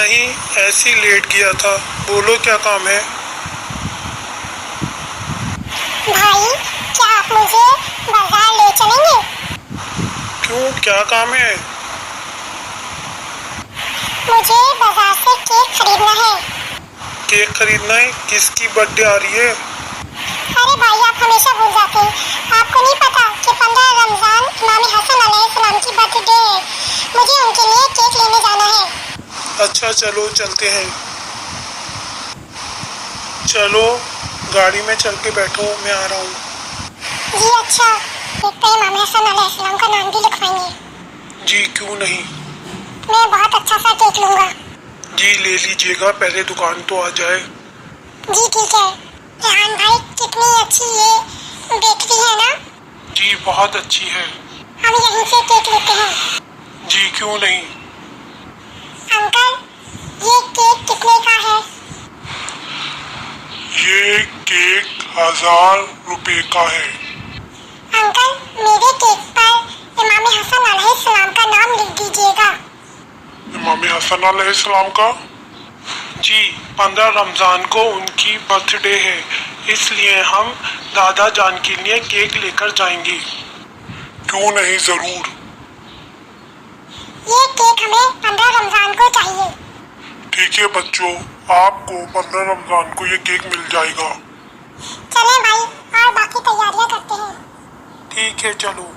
नहीं, ऐसे ही लेट गया था। बोलो क्या काम है? भाई, क्या आप मुझे बाजार ले चलेंगे? क्यों, क्या काम है? मुझे बाजार से केक खरीदना है। केक खरीदना है? किसकी बर्थडे आ रही है? अरे भाई, आप हमेशा भूल जाते हैं। आपको नहीं पता कि 15 रमजान इमाम हसन अलैहिस्सलाम की बर्थडे है। मुझे उनके लिए केक लेने जाना है। अच्छा चलो चलते हैं। चलो गाड़ी में चल के बैठो, मैं आ रहा हूँ। जी अच्छा, केक पे इमाम हसन अलैहिस्सलाम का नाम भी लिखवाएंगे? जी क्यों नहीं। मैं बहुत अच्छा सा केक लूँगा। जी ले लीजिएगा, पहले दुकान तो आ जाए। जी ठीक है। रेहान भाई, कितनी अच्छी ये बेकरी है ना? जी बहुत अच्छी है। हम यहीं से केक लेते हैं। जी क्यों नहीं। अंकल, ये केक कितने का है? ये केक 1000 रुपए का है। अंकल, मेरे केक पर इमाम हसन अलैहिस्सलाम का नाम लिख दीजिएगा। इमाम हसन अलैहिस्सलाम का? जी 15 रमजान को उनकी बर्थडे है, इसलिए हम दादा जान के लिए केक लेकर जाएंगे। क्यों नहीं, जरूर। ये केक हमें 15 रमजान को चाहिए। ठीक है बच्चों, आपको 15 रमजान को ये केक मिल जाएगा। चलें भाई, और बाकी तैयारियां करते हैं। ठीक है चलो।